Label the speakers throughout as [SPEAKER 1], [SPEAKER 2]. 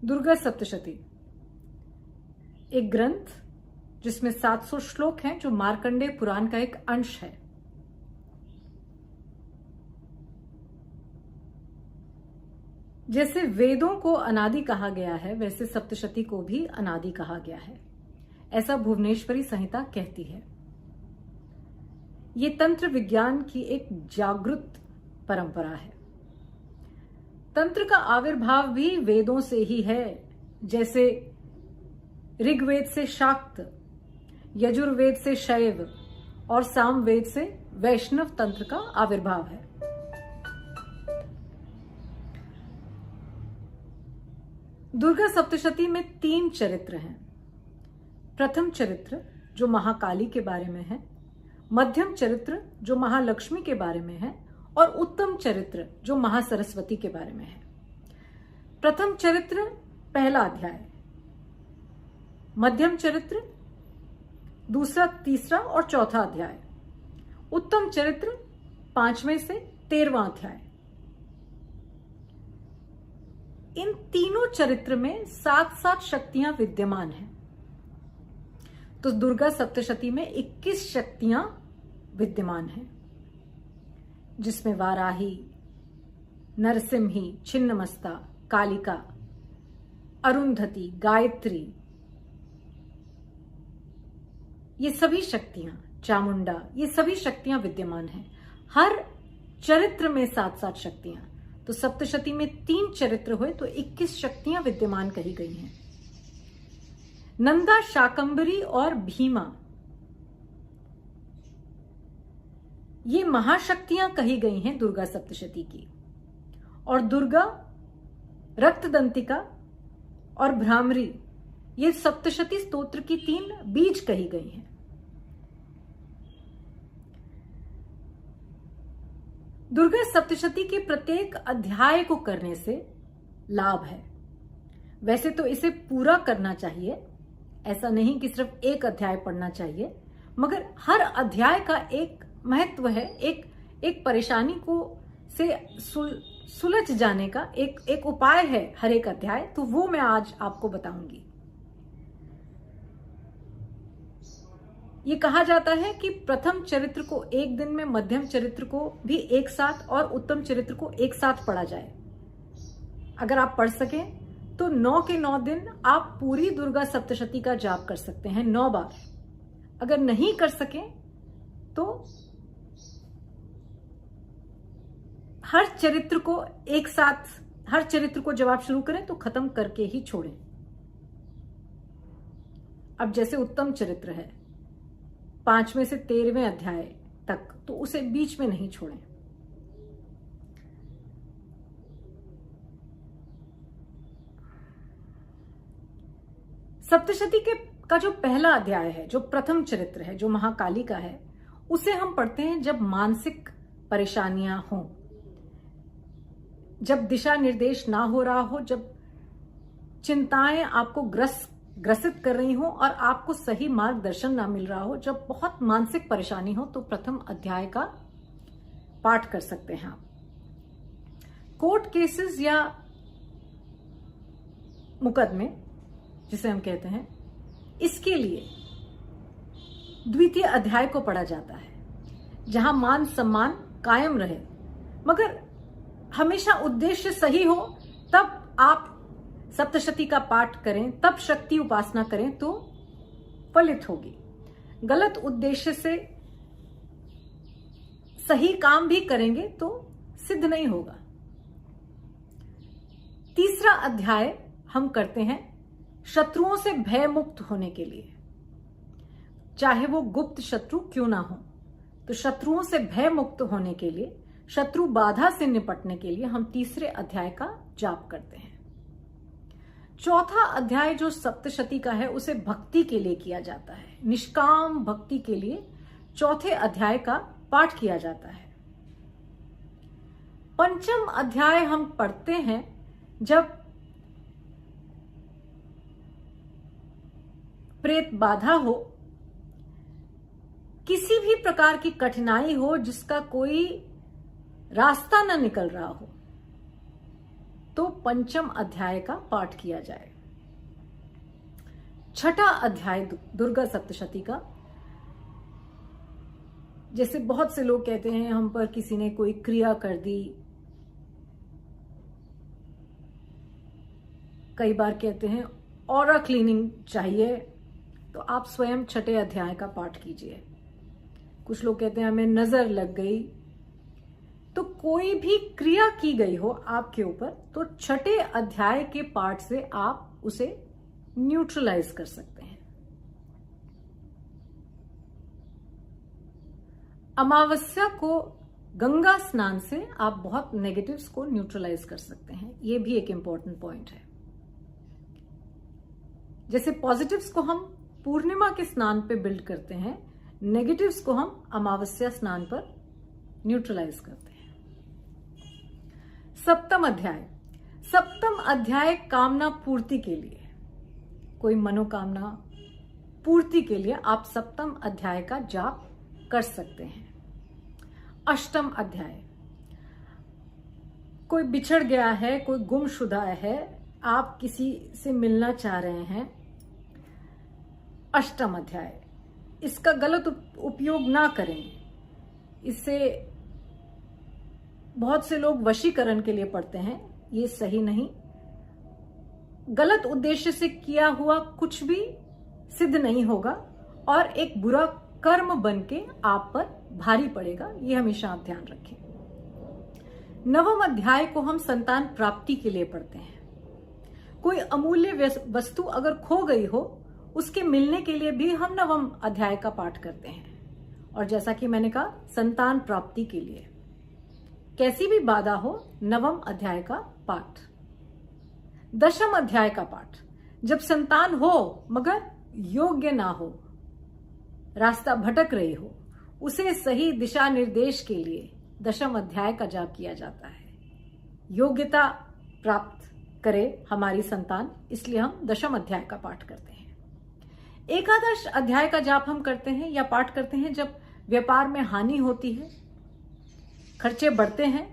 [SPEAKER 1] दुर्गा सप्तशती एक ग्रंथ जिसमें 700 श्लोक हैं, जो मार्कंडेय पुराण का एक अंश है। जैसे वेदों को अनादि कहा गया है, वैसे सप्तशती को भी अनादि कहा गया है, ऐसा भुवनेश्वरी संहिता कहती है। ये तंत्र विज्ञान की एक जागृत परंपरा है। तंत्र का आविर्भाव भी वेदों से ही है, जैसे ऋग्वेद से शाक्त, यजुर्वेद से शैव और सामवेद से वैष्णव तंत्र का आविर्भाव है। दुर्गा सप्तशती में 3 चरित्र हैं। प्रथम चरित्र जो महाकाली के बारे में है, मध्यम चरित्र जो महालक्ष्मी के बारे में है और उत्तम चरित्र जो महासरस्वती के बारे में है। प्रथम चरित्र पहला अध्याय, मध्यम चरित्र दूसरा, तीसरा और चौथा अध्याय, उत्तम चरित्र 5वें से 13वां अध्याय। इन तीनों चरित्र में 7-7 शक्तियां विद्यमान हैं। तो दुर्गा सप्तशती में 21 शक्तियां विद्यमान हैं, जिसमें वाराही, नरसिंही, छिन्नमस्ता, कालिका, अरुंधति, गायत्री, ये सभी शक्तियां, चामुंडा, ये सभी शक्तियां विद्यमान हैं। हर चरित्र में 7-7 शक्तियां। तो सप्तशती में 3 चरित्र हुए तो 21 शक्तियां विद्यमान कही गई हैं। नंदा, शाकंभरी और भीमा, ये महाशक्तियां कही गई हैं दुर्गा सप्तशती की। और दुर्गा, रक्तदंतिका और भ्रामरी, ये सप्तशती स्तोत्र की 3 बीज कही गई हैं। दुर्गा सप्तशती के प्रत्येक अध्याय को करने से लाभ है। वैसे तो इसे पूरा करना चाहिए, ऐसा नहीं कि सिर्फ एक अध्याय पढ़ना चाहिए, मगर हर अध्याय का एक महत्व है, एक परेशानी को से सुलझ जाने का एक उपाय है हर एक अध्याय। तो वो मैं आज आपको बताऊंगी। ये कहा जाता है कि प्रथम चरित्र को एक दिन में, मध्यम चरित्र को भी एक साथ और उत्तम चरित्र को एक साथ पढ़ा जाए। अगर आप पढ़ सकें तो 9 के 9 दिन आप पूरी दुर्गा सप्तशती का जाप कर सकते हैं 9 बार। अगर नहीं कर सकें तो हर चरित्र को एक साथ, हर चरित्र को जब आप शुरू करें तो खत्म करके ही छोड़ें। अब जैसे उत्तम चरित्र है 5वें से 13वें अध्याय तक, तो उसे बीच में नहीं छोड़ें। सप्तशती का जो पहला अध्याय है, जो प्रथम चरित्र है, जो महाकाली का है, उसे हम पढ़ते हैं जब मानसिक परेशानियां हों, जब दिशा निर्देश ना हो रहा हो, जब चिंताएं आपको ग्रसित कर रही हो और आपको सही मार्गदर्शन ना मिल रहा हो, जब बहुत मानसिक परेशानी हो, तो प्रथम अध्याय का पाठ कर सकते हैं आप। कोर्ट केसेस या मुकदमे जिसे हम कहते हैं, इसके लिए द्वितीय अध्याय को पढ़ा जाता है, जहां मान सम्मान कायम रहे, मगर हमेशा उद्देश्य सही हो, तब आप सप्तशती का पाठ करें, तब शक्ति उपासना करें तो फलित होगी। गलत उद्देश्य से सही काम भी करेंगे तो सिद्ध नहीं होगा। तीसरा अध्याय हम करते हैं शत्रुओं से भय मुक्त होने के लिए, चाहे वो गुप्त शत्रु क्यों ना हो। तो शत्रुओं से भय मुक्त होने के लिए, शत्रु बाधा से निपटने के लिए हम तीसरे अध्याय का जाप करते हैं। चौथा अध्याय जो सप्तशती का है, उसे भक्ति के लिए किया जाता है। निष्काम भक्ति के लिए चौथे अध्याय का पाठ किया जाता है। पंचम अध्याय हम पढ़ते हैं जब प्रेत बाधा हो, किसी भी प्रकार की कठिनाई हो, जिसका कोई रास्ता न निकल रहा हो, तो पंचम अध्याय का पाठ किया जाए। छठा अध्याय दुर्गा सप्तशती का, जैसे बहुत से लोग कहते हैं हम पर किसी ने कोई क्रिया कर दी, कई बार कहते हैं ऑरा क्लीनिंग चाहिए, तो आप स्वयं छठे अध्याय का पाठ कीजिए। कुछ लोग कहते हैं हमें नजर लग गई, तो कोई भी क्रिया की गई हो आपके ऊपर, तो छठे अध्याय के पाठ से आप उसे न्यूट्रलाइज कर सकते हैं। अमावस्या को गंगा स्नान से आप बहुत नेगेटिव्स को न्यूट्रलाइज कर सकते हैं। यह भी एक इंपॉर्टेंट पॉइंट है। जैसे पॉजिटिव्स को हम पूर्णिमा के स्नान पे बिल्ड करते हैं, नेगेटिव्स को हम अमावस्या स्नान पर न्यूट्रलाइज करते हैं। सप्तम अध्याय। सप्तम अध्याय कामना पूर्ति के लिए, कोई मनोकामना पूर्ति के लिए आप सप्तम अध्याय का जाप कर सकते हैं। अष्टम अध्याय, कोई बिछड़ गया है, कोई गुमशुदा है, आप किसी से मिलना चाह रहे हैं, अष्टम अध्याय, इसका गलत उपयोग ना करें। इससे बहुत से लोग वशीकरण के लिए पढ़ते हैं, ये सही नहीं। गलत उद्देश्य से किया हुआ कुछ भी सिद्ध नहीं होगा और एक बुरा कर्म बन के आप पर भारी पड़ेगा, ये हमेशा आप ध्यान रखें। नवम अध्याय को हम संतान प्राप्ति के लिए पढ़ते हैं। कोई अमूल्य वस्तु अगर खो गई हो, उसके मिलने के लिए भी हम नवम अध्याय का पाठ करते हैं। और जैसा कि मैंने कहा, संतान प्राप्ति के लिए कैसी भी बाधा हो, नवम अध्याय का पाठ। दशम अध्याय का पाठ, जब संतान हो मगर योग्य ना हो, रास्ता भटक रही हो, उसे सही दिशा निर्देश के लिए दशम अध्याय का जाप किया जाता है। योग्यता प्राप्त करे हमारी संतान, इसलिए हम दशम अध्याय का पाठ करते हैं। एकादश अध्याय का जाप हम करते हैं या पाठ करते हैं जब व्यापार में हानि होती है, खर्चे बढ़ते हैं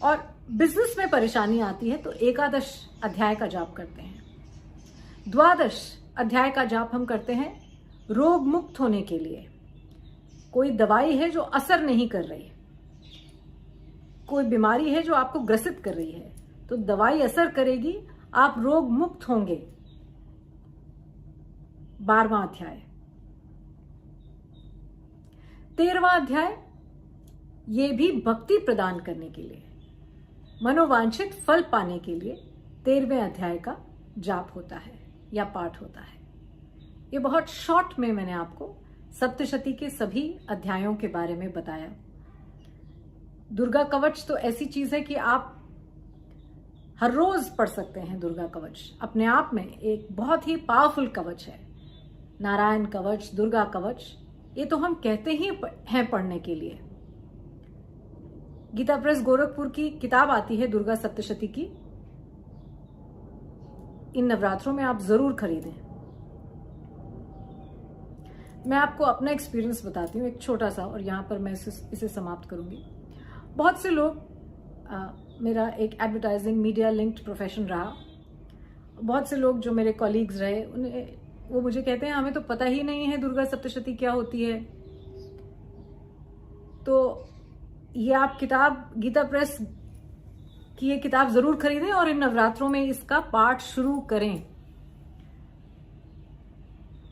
[SPEAKER 1] और बिजनेस में परेशानी आती है, तो एकादश अध्याय का जाप करते हैं। द्वादश अध्याय का जाप हम करते हैं रोग मुक्त होने के लिए। कोई दवाई है जो असर नहीं कर रही, कोई बीमारी है जो आपको ग्रसित कर रही है, तो दवाई असर करेगी, आप रोग मुक्त होंगे। 12वां अध्याय। 13वां अध्याय, ये भी भक्ति प्रदान करने के लिए, मनोवांछित फल पाने के लिए 13वें अध्याय का जाप होता है या पाठ होता है। ये बहुत शॉर्ट में मैंने आपको सप्तशती के सभी अध्यायों के बारे में बताया। दुर्गा कवच तो ऐसी चीज है कि आप हर रोज पढ़ सकते हैं। दुर्गा कवच अपने आप में एक बहुत ही पावरफुल कवच है। नारायण कवच, दुर्गा कवच, ये तो हम कहते ही हैं पढ़ने के लिए। गीता प्रेस गोरखपुर की किताब आती है दुर्गा सप्तशती की, इन नवरात्रों में आप जरूर खरीदें। मैं आपको अपना एक्सपीरियंस बताती हूँ एक छोटा सा, और यहां पर मैं इसे समाप्त करूंगी। बहुत से लोग, मेरा एक एडवर्टाइजिंग मीडिया लिंक्ड प्रोफेशन रहा, बहुत से लोग जो मेरे कॉलीग्स रहे, वो मुझे कहते हैं हमें तो पता ही नहीं है दुर्गा सप्तशती क्या होती है। तो ये आप किताब, गीता प्रेस की ये किताब जरूर खरीदें और इन नवरात्रों में इसका पाठ शुरू करें।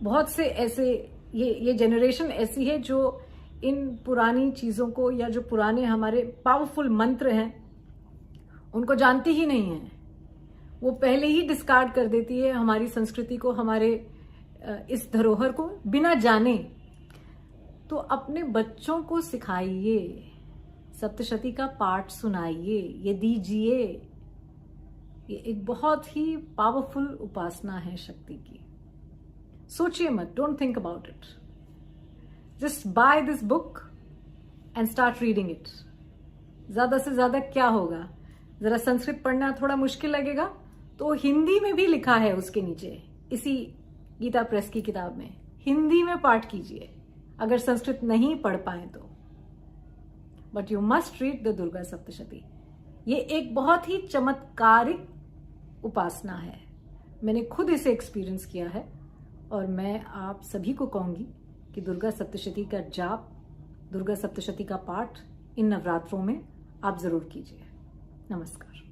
[SPEAKER 1] बहुत से ऐसे, ये जनरेशन ऐसी है जो इन पुरानी चीजों को, या जो पुराने हमारे पावरफुल मंत्र हैं, उनको जानती ही नहीं है। वो पहले ही डिस्कार्ड कर देती है हमारी संस्कृति को, हमारे इस धरोहर को बिना जाने। तो अपने बच्चों को सिखाइए, सप्तशती का पाठ सुनाइए, ये दीजिए। ये एक बहुत ही पावरफुल उपासना है शक्ति की। सोचिए मत, don't think about it, just by this book and start reading it. ज्यादा से ज्यादा क्या होगा, जरा संस्कृत पढ़ना थोड़ा मुश्किल लगेगा तो हिंदी में भी लिखा है उसके नीचे, इसी गीता प्रेस की किताब में हिंदी में पाठ कीजिए अगर संस्कृत नहीं पढ़ पाए तो। But you must read the Durga Saptashati. ये एक बहुत ही चमत्कारिक उपासना है। मैंने खुद इसे एक्सपीरियंस किया है और मैं आप सभी को कहूंगी कि दुर्गा सप्तशती का जाप, दुर्गा सप्तशती का पाठ इन नवरात्रों में आप जरूर कीजिए। नमस्कार।